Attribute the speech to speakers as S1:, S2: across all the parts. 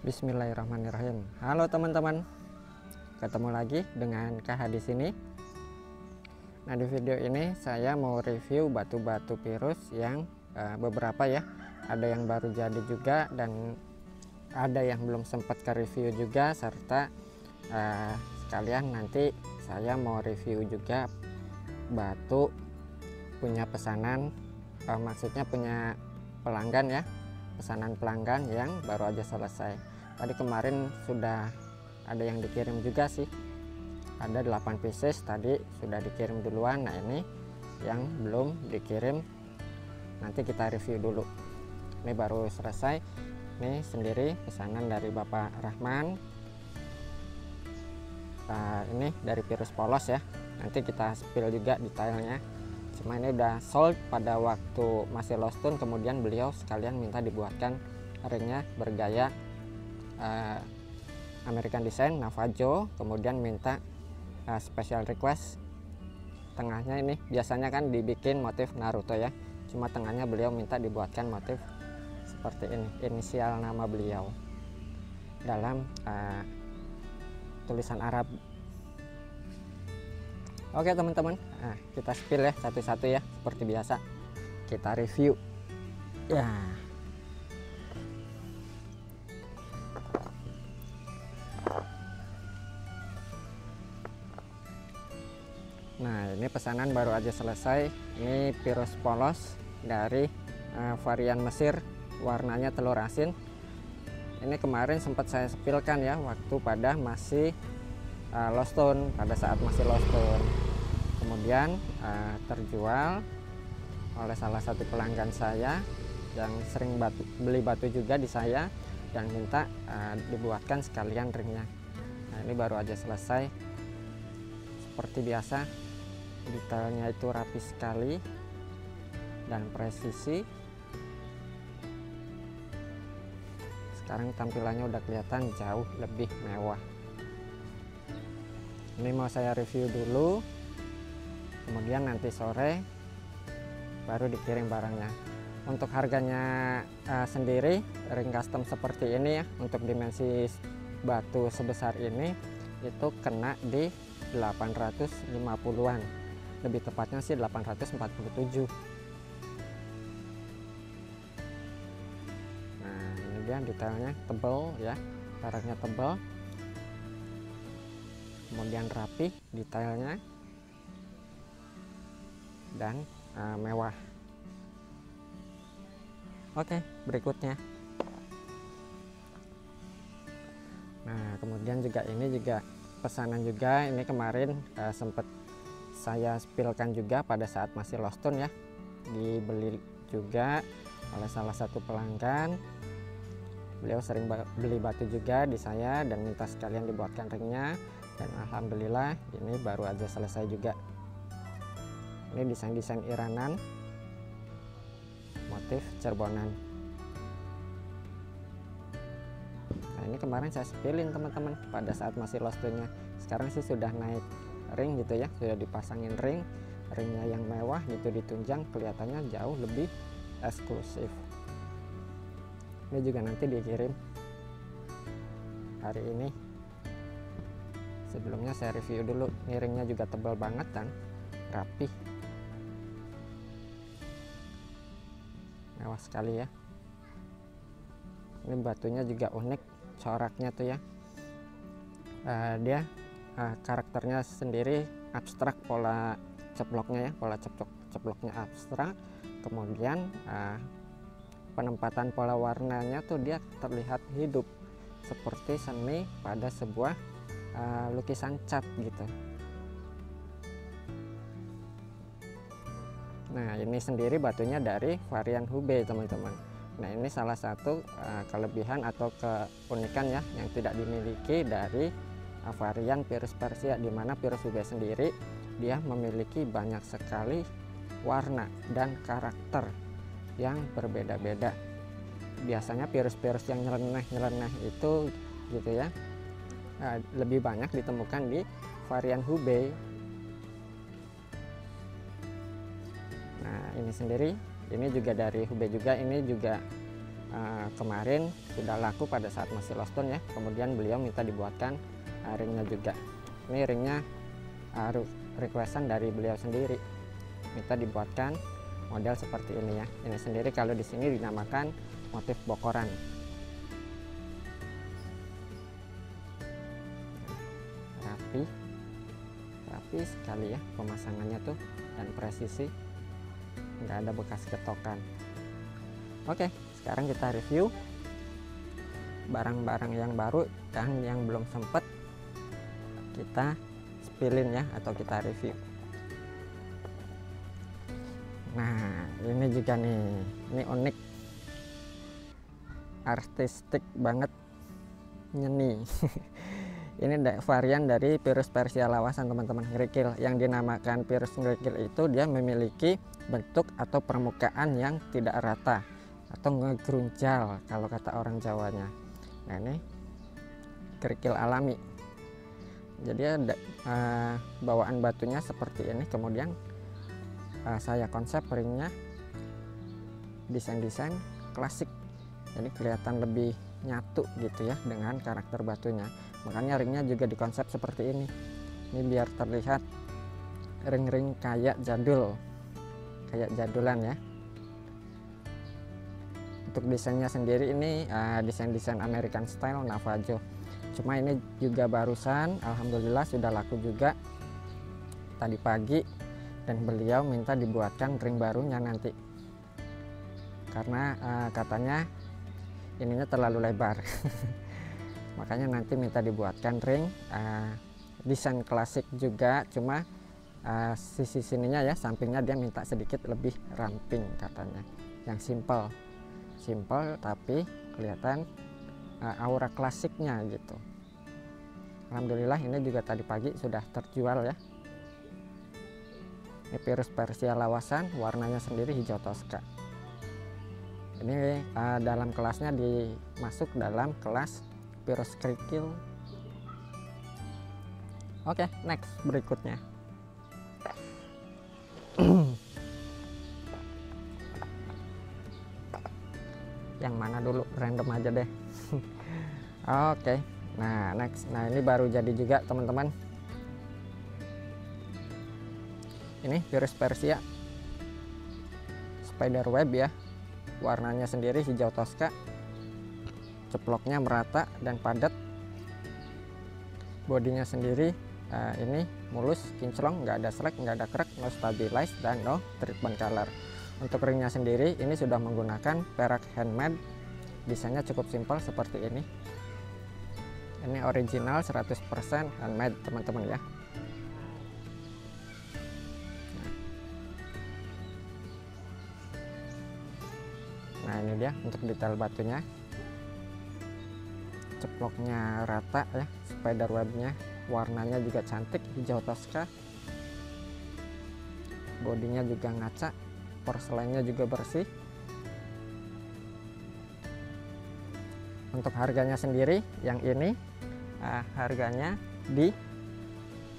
S1: Bismillahirrahmanirrahim. Halo teman-teman, ketemu lagi dengan KH di sini. Nah, di video ini saya mau review batu-batu virus yang beberapa ya. Ada yang baru jadi juga dan ada yang belum sempat ke review juga, serta sekalian nanti saya mau review juga batu punya pesanan, maksudnya punya pelanggan ya, pesanan pelanggan yang baru aja selesai. Tadi kemarin sudah ada yang dikirim juga sih, ada 8 pieces tadi sudah dikirim duluan. Nah, ini yang belum dikirim, nanti kita review dulu. Ini baru selesai, ini sendiri pesanan dari Bapak Rahman. Ini dari virus polos ya, nanti kita spill juga detailnya. Cuma ini udah sold pada waktu masih lost tune, kemudian beliau sekalian minta dibuatkan ringnya bergaya American Design Navajo, kemudian minta special request tengahnya ini, biasanya kan dibikin motif Naruto ya, cuma tengahnya beliau minta dibuatkan motif seperti ini, inisial nama beliau dalam tulisan Arab. Oke teman-teman, kita spill ya satu-satu ya, seperti biasa kita review ya. Nah, ini pesanan baru aja selesai. Ini virus polos dari varian Mesir, warnanya telur asin. Ini kemarin sempat saya spillkan ya waktu pada masih lost tune, pada saat masih lost tune. Kemudian terjual oleh salah satu pelanggan saya yang sering beli batu juga di saya dan minta dibuatkan sekalian ringnya. Nah, ini baru aja selesai. Seperti biasa, detailnya itu rapi sekali dan presisi. Sekarang tampilannya udah kelihatan jauh lebih mewah. Ini mau saya review dulu, kemudian nanti sore baru dikirim barangnya. Untuk harganya sendiri, ring custom seperti ini ya, untuk dimensi batu sebesar ini itu kena di 850-an, lebih tepatnya sih 847. Nah, ini dia detailnya tebal ya, karetnya tebal, kemudian rapi detailnya dan mewah. Oke, berikutnya. Nah, kemudian juga ini juga pesanan juga, ini kemarin sempat saya spillkan juga pada saat masih lost tune ya, dibeli juga oleh salah satu pelanggan. Beliau sering beli batu juga di saya dan minta sekalian dibuatkan ringnya, dan alhamdulillah ini baru aja selesai juga. Ini desain-desain Iranan, motif Cerbonan. Nah, ini kemarin saya spillin teman-teman pada saat masih lost tune-nya. Sekarang sih sudah naik ring gitu ya, sudah dipasangin ringnya yang mewah gitu, ditunjang, kelihatannya jauh lebih eksklusif. Ini juga nanti dikirim hari ini. Sebelumnya saya review dulu, ini ringnya juga tebal banget dan rapi, mewah sekali ya. Ini batunya juga unik, coraknya tuh ya, dia karakternya sendiri abstrak, pola ceploknya ya, pola ceploknya abstrak. Kemudian penempatan pola warnanya tuh dia terlihat hidup seperti seni pada sebuah lukisan cat gitu. Nah, ini sendiri batunya dari varian Hubei teman-teman. Nah, ini salah satu kelebihan atau keunikan ya yang tidak dimiliki dari varian virus Persia, di mana virus Hubei sendiri dia memiliki banyak sekali warna dan karakter yang berbeda-beda. Biasanya virus-virus yang nyeleneh itu gitu ya, lebih banyak ditemukan di varian Hubei. Nah, ini sendiri, ini juga dari Hubei juga, ini juga kemarin sudah laku pada saat masih lost stone ya. Kemudian beliau minta dibuatkan ringnya juga. Ini ringnya requestan dari beliau sendiri, minta dibuatkan model seperti ini ya. Ini sendiri kalau di sini dinamakan motif bokoran. Rapi sekali ya pemasangannya tuh, dan presisi, nggak ada bekas ketokan. Oke, sekarang kita review barang-barang yang baru dan yang belum sempet kita spillin ya, atau kita review. Nah, ini juga nih, ini unik, artistik banget, nyeni. Ini varian dari virus Persia lawasan teman-teman, ngerikil. Yang dinamakan virus ngerikil itu dia memiliki bentuk atau permukaan yang tidak rata atau ngegrunjal kalau kata orang Jawanya. Nah, ini kerikil alami. Jadi ada bawaan batunya seperti ini. Kemudian saya konsep ringnya desain-desain klasik, jadi kelihatan lebih nyatu gitu ya dengan karakter batunya. Makanya ringnya juga dikonsep seperti ini. Ini biar terlihat ring-ring kayak jadul, kayak jadulan ya. Untuk desainnya sendiri ini desain-desain American style Navajo. Cuma ini juga barusan, alhamdulillah sudah laku juga tadi pagi, dan beliau minta dibuatkan ring barunya nanti karena katanya ininya terlalu lebar. Makanya nanti minta dibuatkan ring desain klasik juga, cuma sisi sininya ya, sampingnya dia minta sedikit lebih ramping katanya, yang simple tapi kelihatan aura klasiknya gitu. Alhamdulillah ini juga tadi pagi sudah terjual ya. Ini virus Persia lawasan, warnanya sendiri hijau toska. Ini dalam kelasnya dimasuk dalam kelas virus kerikil. Oke, next berikutnya. Yang mana dulu, random aja deh. Oke, nah next, nah ini baru jadi juga teman-teman. Ini virus Persia spider web ya, warnanya sendiri hijau toska, ceploknya merata dan padat. Bodinya sendiri ini mulus, kinclong, nggak ada selek, nggak ada krek, no stabilize, dan no treatment color. Untuk ringnya sendiri ini sudah menggunakan perak handmade. Desainnya cukup simpel seperti ini. Ini original 100% handmade teman-teman ya. Nah ini dia untuk detail batunya, ceploknya rata ya, spider webnya, warnanya juga cantik, hijau toska, bodinya juga ngaca, porselennya juga bersih. Untuk harganya sendiri yang ini harganya di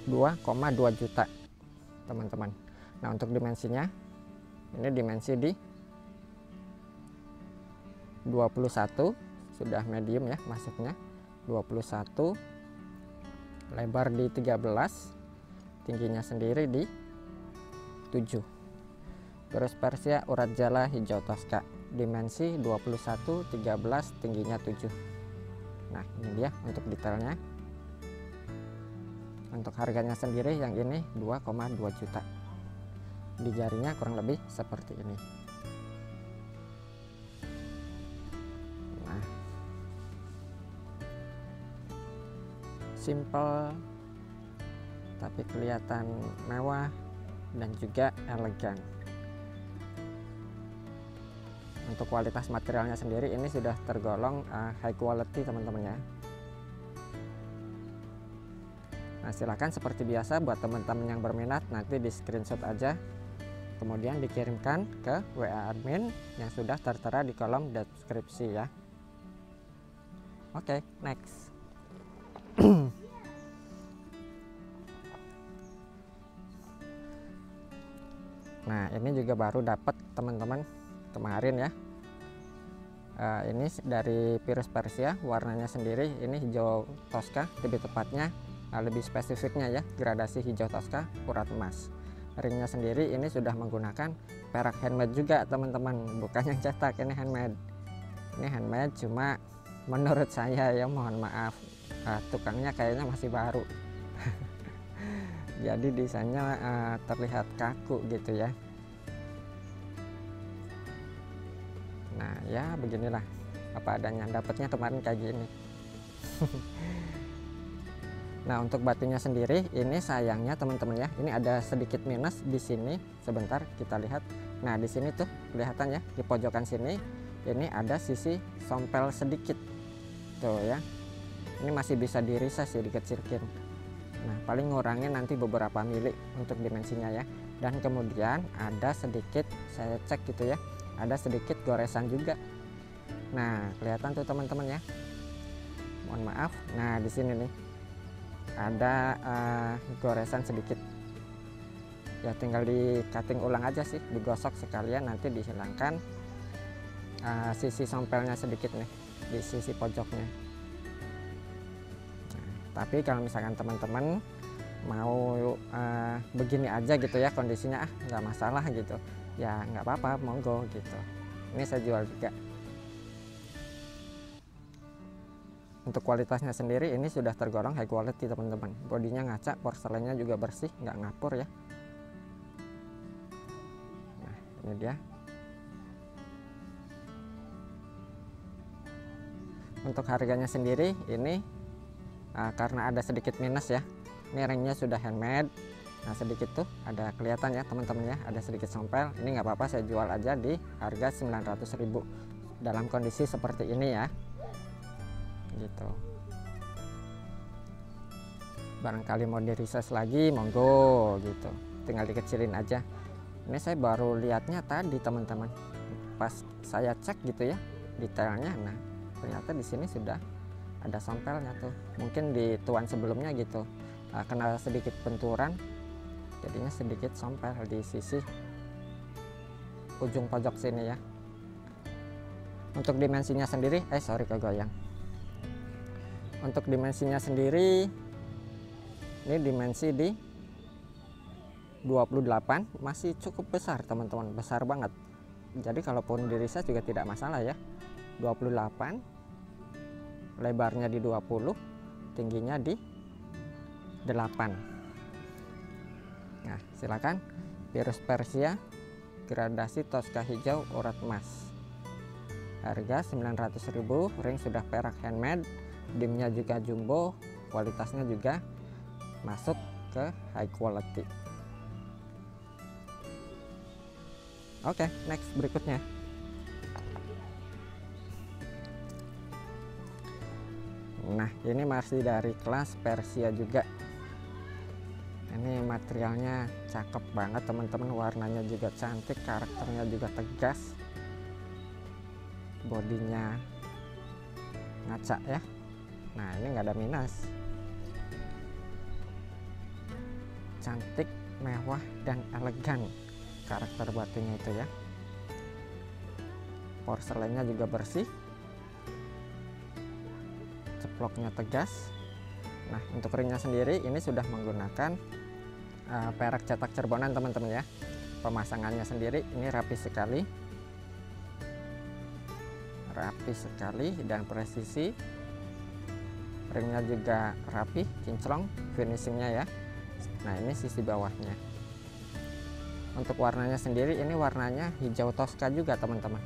S1: 2,2 juta teman-teman. Nah untuk dimensinya ini dimensi di 21, sudah medium ya masuknya, 21, lebar di 13, tingginya sendiri di 7. Virus Persia urat jala hijau toska, dimensi 21, 13, tingginya 7. Nah ini dia untuk detailnya. Untuk harganya sendiri yang ini 2,2 juta. Di jarinya kurang lebih seperti ini. Nah, simple tapi kelihatan mewah dan juga elegan. Untuk kualitas materialnya sendiri ini sudah tergolong high quality teman-teman ya. Nah silakan seperti biasa buat teman-teman yang berminat nanti di screenshot aja, kemudian dikirimkan ke WA admin yang sudah tertera di kolom deskripsi ya. Oke, next. Nah ini juga baru dapat teman-teman kemarin ya. Ini dari Virus Persia, warnanya sendiri ini hijau Tosca, lebih tepatnya lebih spesifiknya ya, gradasi hijau Tosca urat emas. Ringnya sendiri ini sudah menggunakan perak handmade juga teman-teman, bukan yang cetak, ini handmade. Ini handmade, cuma menurut saya ya, mohon maaf, tukangnya kayaknya masih baru. Jadi desainnya terlihat kaku gitu ya. Nah ya beginilah apa adanya, dapatnya kemarin kayak gini. Nah untuk batunya sendiri ini sayangnya teman-teman ya, ini ada sedikit minus di sini. Sebentar kita lihat. Nah di sini tuh kelihatan ya, di pojokan sini ini ada sisi sompel sedikit tuh ya. Ini masih bisa diriset sih, dikecilkan. Nah paling ngurangin nanti beberapa mili untuk dimensinya ya. Dan kemudian ada sedikit, saya cek gitu ya, ada sedikit goresan juga. Nah kelihatan tuh teman-teman ya, mohon maaf. Nah di sini nih ada goresan sedikit ya, tinggal di cutting ulang aja sih, digosok sekalian, nanti dihilangkan sisi sompelnya sedikit nih di sisi pojoknya. Nah, tapi kalau misalkan teman-teman mau begini aja gitu ya kondisinya, nggak masalah gitu ya, nggak apa-apa, monggo gitu. Ini saya jual juga. Untuk kualitasnya sendiri ini sudah tergolong high quality teman-teman. Bodinya ngaca, porselennya juga bersih, nggak ngapur ya. Nah ini dia. Untuk harganya sendiri ini karena ada sedikit minus ya. Ini ringnya sudah handmade. Nah sedikit tuh ada kelihatan ya teman-teman ya, ada sedikit sompel. Ini nggak apa-apa, saya jual aja di harga 900.000 dalam kondisi seperti ini ya. Gitu. Barangkali mau diriset lagi monggo gitu, tinggal dikecilin aja. Ini saya baru lihatnya tadi teman-teman, pas saya cek gitu ya detailnya. Nah ternyata di sini sudah ada sompelnya tuh, mungkin di tuan sebelumnya gitu kena sedikit benturan, jadinya sedikit sompel di sisi ujung pojok sini ya. Untuk dimensinya sendiri kegoyang. Untuk dimensinya sendiri ini dimensi di 28, masih cukup besar teman-teman, besar banget. Jadi kalaupun diriset juga tidak masalah ya. 28, lebarnya di 20, tingginya di 8. Nah silakan, Virus Persia gradasi Tosca hijau urat emas, harga 900.000, ring sudah perak handmade, dimnya juga jumbo, kualitasnya juga masuk ke high quality. Oke, next berikutnya. Nah ini masih dari kelas Persia juga. Ini materialnya cakep banget teman-teman, warnanya juga cantik, karakternya juga tegas, bodinya ngaca ya. Nah ini nggak ada minus, cantik, mewah, dan elegan karakter batunya itu ya. Porselennya juga bersih, ceploknya tegas. Nah untuk ringnya sendiri ini sudah menggunakan perak cetak Cirebonan teman-teman ya. Pemasangannya sendiri ini rapi sekali, dan presisi. Ringnya juga rapi, kinclong finishingnya ya. Nah ini sisi bawahnya. Untuk warnanya sendiri ini warnanya hijau Tosca juga teman-teman,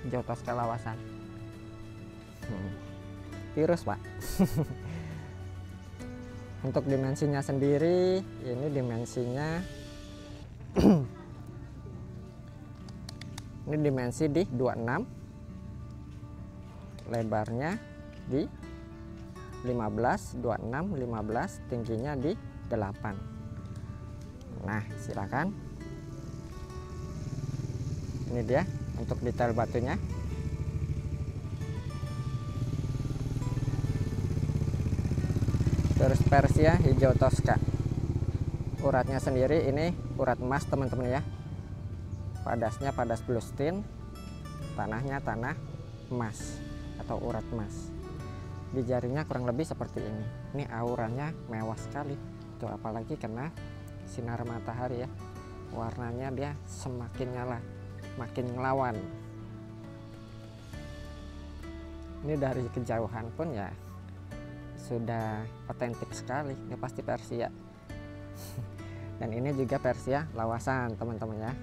S1: hijau Tosca lawasan. Virus pak. Untuk dimensinya sendiri ini dimensinya ini dimensi di 26, lebarnya di 15, 26, 15, tingginya di 8. Nah silakan, ini dia untuk detail batunya. Virus Persia hijau Tosca, uratnya sendiri ini urat emas teman-teman ya. Padasnya padas bluestin, tanahnya tanah emas atau urat emas. Di jarinya kurang lebih seperti ini. Ini auranya mewah sekali. Tuh, apalagi kena sinar matahari ya. Warnanya dia semakin nyala, makin ngelawan. Ini dari kejauhan pun ya sudah otentik sekali. Ini pasti Persia. Dan ini juga Persia lawasan, teman-teman ya.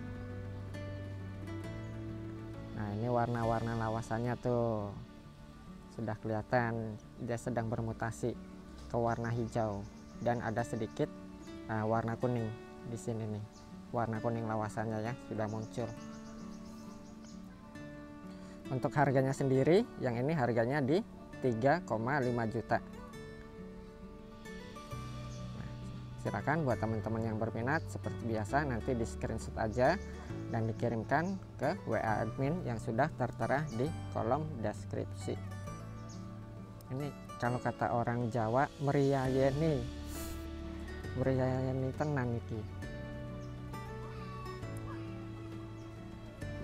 S1: Nah, ini warna-warna lawasannya tuh sudah kelihatan dia sedang bermutasi ke warna hijau, dan ada sedikit warna kuning di sini nih. Warna kuning lawasannya ya sudah muncul. Untuk harganya sendiri, yang ini harganya di 3,5 juta. Nah, silakan buat teman-teman yang berminat, seperti biasa nanti di screenshot aja dan dikirimkan ke WA admin yang sudah tertera di kolom deskripsi. Ini kalau kata orang Jawa meriyayeni tenan iki.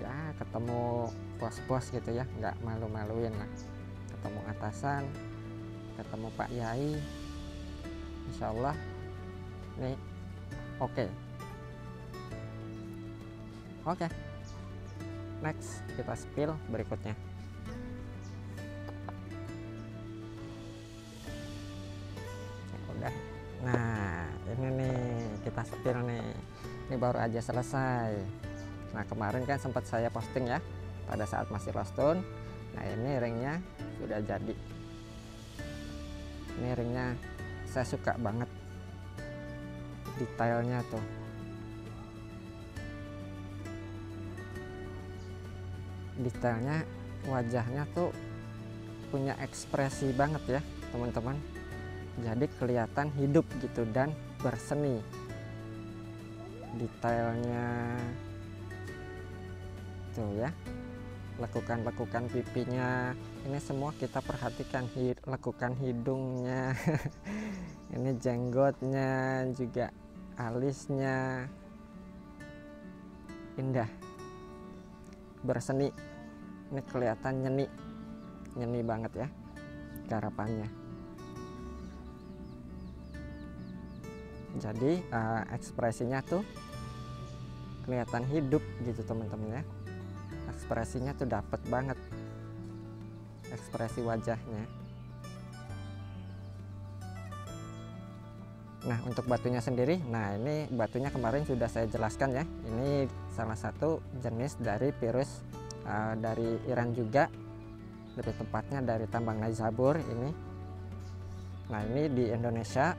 S1: Ya ketemu bos-bos gitu ya, nggak malu-maluin lah. Ketemu atasan, ketemu Pak Yai, insya Allah nih oke. Next kita spill berikutnya. Udah. Nah ini nih kita spill nih. Ini baru aja selesai. Nah kemarin kan sempat saya posting ya pada saat masih Rostone. Nah ini ringnya sudah jadi. Ini ringnya saya suka banget, detailnya tuh. Detailnya, wajahnya tuh punya ekspresi banget ya teman-teman. Jadi kelihatan hidup gitu dan berseni. Detailnya tuh ya, lekukan-lekukan pipinya ini semua kita perhatikan. Lekukan hidungnya ini jenggotnya juga, alisnya indah, berseni. Ini kelihatan nyeni banget ya garapannya. Jadi ekspresinya tuh kelihatan hidup gitu teman-teman ya. Ekspresinya tuh dapet banget, ekspresi wajahnya. Nah untuk batunya sendiri, nah ini batunya kemarin sudah saya jelaskan ya. Ini salah satu jenis dari Pirus dari Iran juga, lebih tepatnya dari tambang Naisabur ini. Nah ini di Indonesia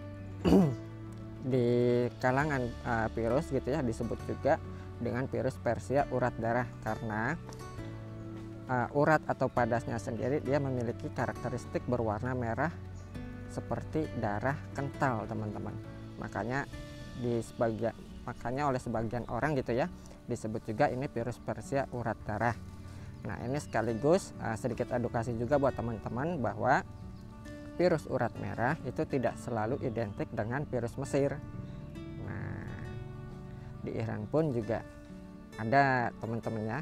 S1: di kalangan Pirus gitu ya disebut juga dengan Pirus Persia urat darah, karena urat atau padasnya sendiri dia memiliki karakteristik berwarna merah seperti darah kental teman-teman. Makanya oleh sebagian orang gitu ya disebut juga ini Pirus Persia urat darah. Nah ini sekaligus sedikit edukasi juga buat teman-teman bahwa Pirus urat merah itu tidak selalu identik dengan Pirus Mesir. Nah di Iran pun juga ada teman-teman ya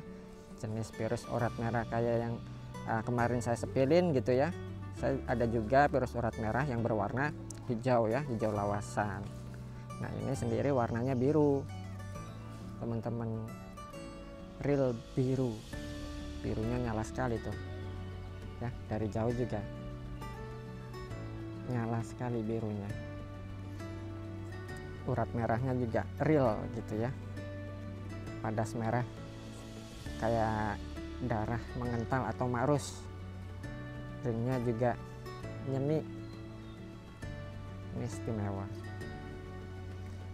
S1: jenis Pirus urat merah kayak yang kemarin saya sepilin gitu ya. Saya ada juga Pirus urat merah yang berwarna hijau ya, hijau lawasan. Nah ini sendiri warnanya biru teman-teman, real biru. Birunya nyala sekali tuh ya, dari jauh juga nyala sekali birunya. Urat merahnya juga real gitu ya, padas merah kayak darah mengental atau marus. Ringnya juga nyeni, ini istimewa.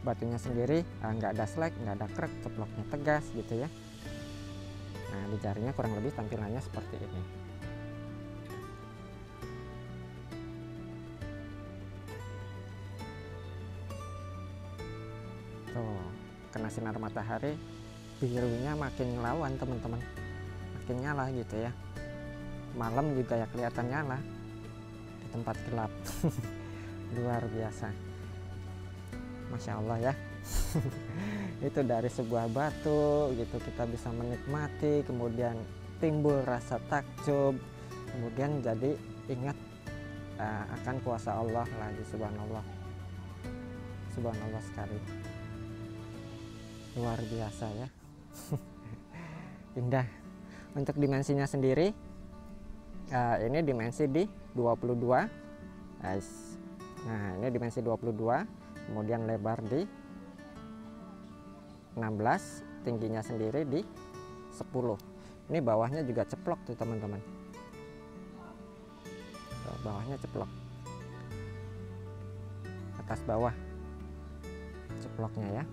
S1: Batunya sendiri nggak ada slek, nggak ada krek, ceploknya tegas gitu ya. Nah di jarinya kurang lebih tampilannya seperti ini. Tuh kena sinar matahari birunya makin ngelawan teman-teman, makin nyala gitu ya. Malam juga ya kelihatan nyala di tempat gelap. Luar biasa, Masya Allah ya. Itu dari sebuah batu gitu kita bisa menikmati, kemudian timbul rasa takjub, kemudian jadi ingat akan kuasa Allah lagi. Subhanallah, subhanallah sekali, luar biasa ya. Indah. Untuk dimensinya sendiri, ini dimensi di 22 guys. Nah ini dimensi 22, kemudian lebar di 16, tingginya sendiri di 10. Ini bawahnya juga ceplok tuh teman-teman, bawahnya ceplok, atas bawah ceploknya ya.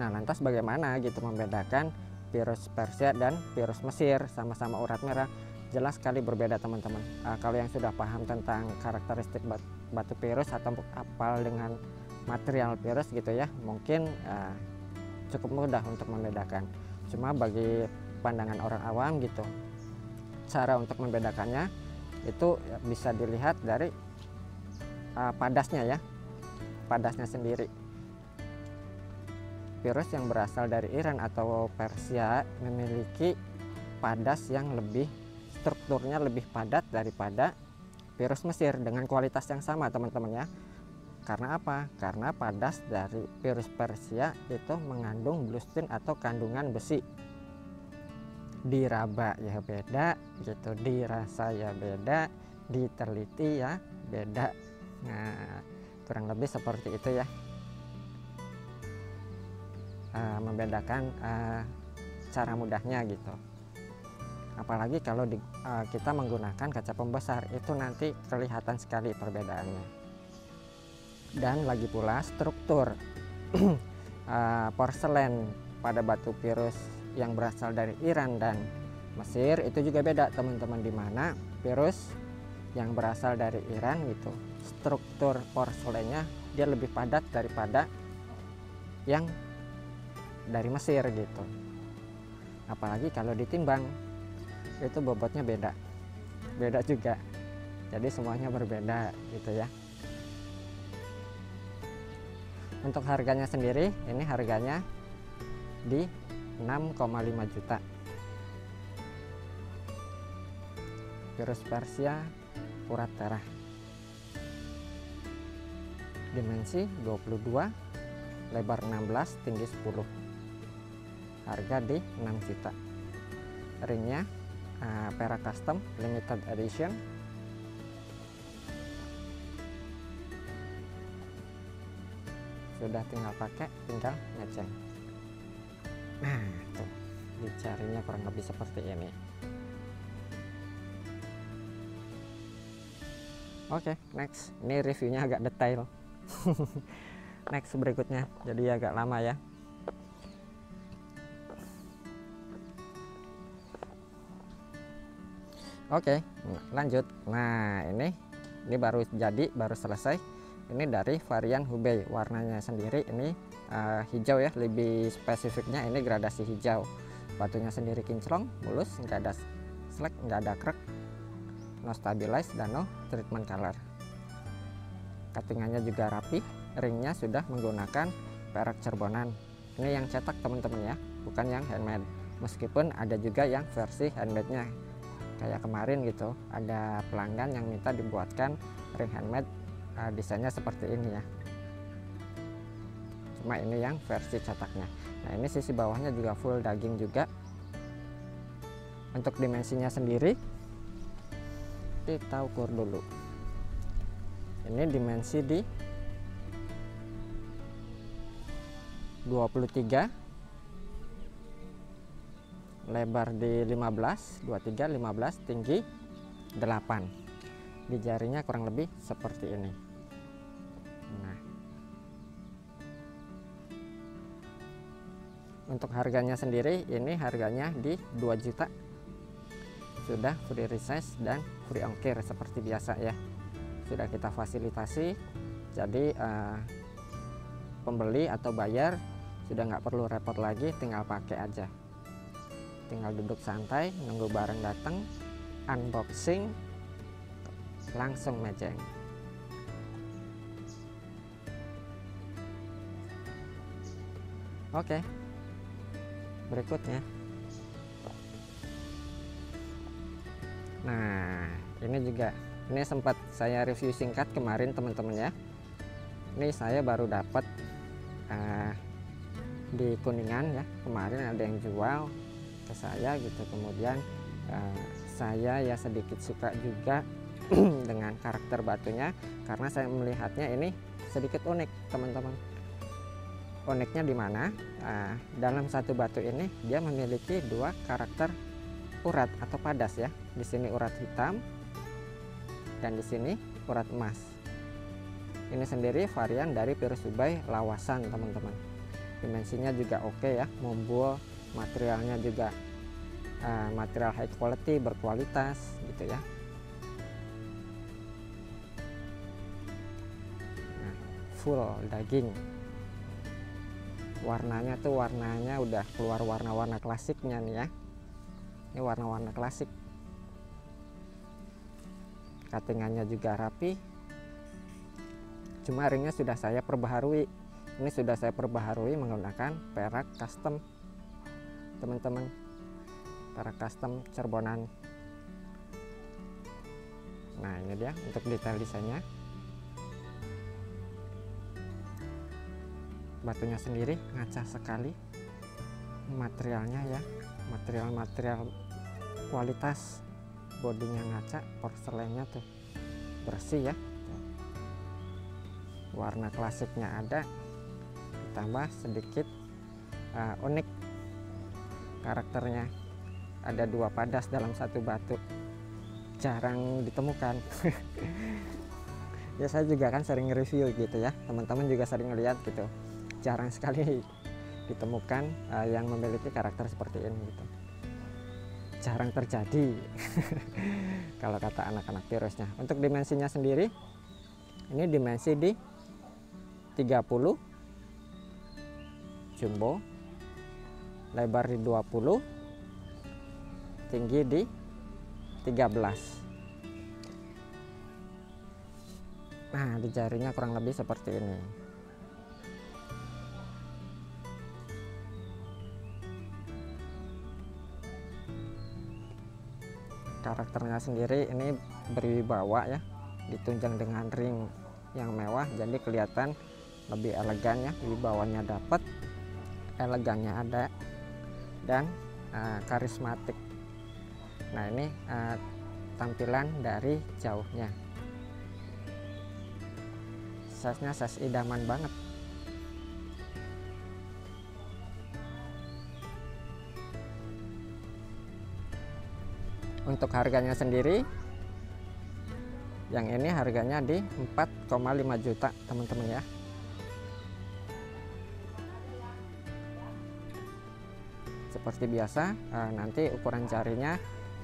S1: Nah lantas bagaimana gitu membedakan Pirus Persia dan Pirus Mesir? Sama-sama urat merah, jelas sekali berbeda teman-teman. Kalau yang sudah paham tentang karakteristik batu Pirus atau apal dengan material Pirus gitu ya, mungkin cukup mudah untuk membedakan. Cuma bagi pandangan orang awam gitu, cara untuk membedakannya itu bisa dilihat dari padasnya ya, padasnya sendiri. Pirus yang berasal dari Iran atau Persia memiliki padas yang lebih, strukturnya lebih padat daripada Pirus Mesir dengan kualitas yang sama teman-teman ya. Karena apa? Karena padas dari Pirus Persia itu mengandung bluestin atau kandungan besi. Diraba ya beda gitu, dirasa ya beda, diteliti ya beda. Nah kurang lebih seperti itu ya, membedakan cara mudahnya gitu. Apalagi kalau kita menggunakan kaca pembesar, itu nanti kelihatan sekali perbedaannya. Dan lagi pula struktur porselen pada batu Pirus yang berasal dari Iran dan Mesir itu juga beda teman-teman, di mana Pirus yang berasal dari Iran gitu, struktur porselennya dia lebih padat daripada yang dari Mesir gitu. Apalagi kalau ditimbang itu bobotnya beda juga, jadi semuanya berbeda gitu ya. Untuk harganya sendiri, ini harganya di 6,5 juta. Pirus Persia urat merah, dimensi 22, lebar 16, tinggi 10. Harga di 6 juta. Ringnya perak custom limited edition. Sudah tinggal pakai, tinggal ngeceng. Nah tuh dicarinya kurang lebih seperti ini. Oke, next. Ini reviewnya agak detail. Next berikutnya, jadi agak lama ya. Oke, lanjut. Nah ini baru jadi, baru selesai. Ini dari varian Hubei. Warnanya sendiri ini hijau ya, lebih spesifiknya ini gradasi hijau. Batunya sendiri kinclong, mulus, nggak ada slack, nggak ada krek, no stabilize dan no treatment color. Cuttingannya juga rapi. Ringnya sudah menggunakan perak cerbonan. Ini yang cetak teman-teman ya, bukan yang handmade. Meskipun ada juga yang versi handmade-nya. Kayak kemarin gitu, ada pelanggan yang minta dibuatkan ring handmade, desainnya seperti ini ya. Cuma ini yang versi cetaknya. Nah ini sisi bawahnya juga full daging juga. Untuk dimensinya sendiri kita ukur dulu. Ini dimensi di 23, lebar di 15, 23, 15, tinggi 8. Di jarinya kurang lebih seperti ini. Nah, untuk harganya sendiri, ini harganya di 2 juta. Sudah free resize dan free ongkir seperti biasa ya. Sudah kita fasilitasi, jadi pembeli atau bayar sudah nggak perlu repot lagi, tinggal pakai aja. Tinggal duduk santai, nunggu barang datang, unboxing, langsung mejeng. Oke, berikutnya Nah, ini juga, ini sempat saya review singkat kemarin teman-teman ya. Ini saya baru dapat di Kuningan ya, kemarin ada yang jual ke saya gitu. Kemudian saya ya sedikit suka juga dengan karakter batunya, karena saya melihatnya ini sedikit unik teman-teman. Uniknya di mana? Dalam satu batu ini dia memiliki dua karakter urat atau padas ya. Di sini urat hitam dan di sini urat emas. Ini sendiri varian dari Pirus Dubai lawasan teman-teman. Dimensinya juga oke ya, mumbul, materialnya juga material high quality, berkualitas gitu ya. Nah, full daging. Warnanya tuh warnanya udah keluar warna-warna klasiknya nih ya. Ini warna-warna klasik. Cuttingannya juga rapi. Cuma ringnya sudah saya perbaharui. Ini sudah saya perbaharui menggunakan perak custom teman-teman. Perak custom Cerbonan. Nah, ini dia untuk detail desainnya. Batunya sendiri ngaca sekali, materialnya ya, material kualitas, bodinya ngaca, porselennya tuh bersih ya, warna klasiknya ada, ditambah sedikit unik karakternya, ada dua padas dalam satu batu, jarang ditemukan. Ya saya juga kan sering review gitu ya, teman-teman juga sering lihat gitu, jarang sekali ditemukan yang memiliki karakter seperti ini gitu, jarang terjadi. Kalau kata anak-anak Pirusnya. Untuk dimensinya sendiri, ini dimensi di 30 jumbo, lebar di 20, tinggi di 13. Nah, di jarinya kurang lebih seperti ini. Karakternya sendiri ini berwibawa ya, ditunjang dengan ring yang mewah, jadi kelihatan lebih elegan ya, wibawanya dapat, elegannya ada, dan karismatik. Nah, ini tampilan dari jauhnya, size-nya size idaman banget. Untuk harganya sendiri, yang ini harganya di 4,5 juta teman-teman ya. Seperti biasa, nanti ukuran jarinya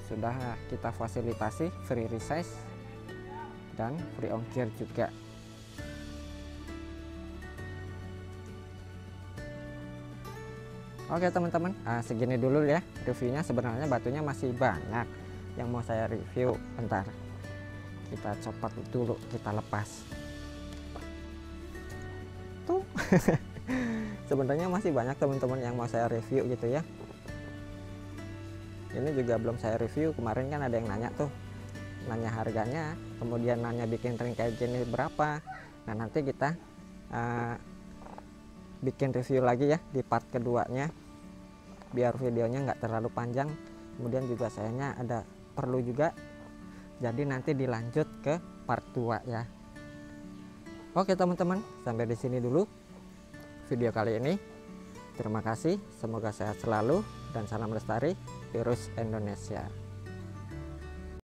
S1: sudah kita fasilitasi free resize dan free ongkir juga. Oke teman-teman, segini dulu ya reviewnya. Sebenarnya batunya masih banyak yang mau saya review. Bentar, kita copot dulu, kita lepas tuh. Sebenarnya masih banyak teman-teman yang mau saya review gitu ya. Ini juga belum saya review. Kemarin kan ada yang nanya tuh, nanya harganya, kemudian nanya bikin ring kayak gini berapa. Nah, nanti kita bikin review lagi ya di part keduanya, biar videonya nggak terlalu panjang. Kemudian juga sayangnya ada perlu juga, jadi nanti dilanjut ke part 2 ya. Oke teman-teman, sampai di sini dulu video kali ini. Terima kasih, semoga sehat selalu dan salam lestari Pirus Indonesia.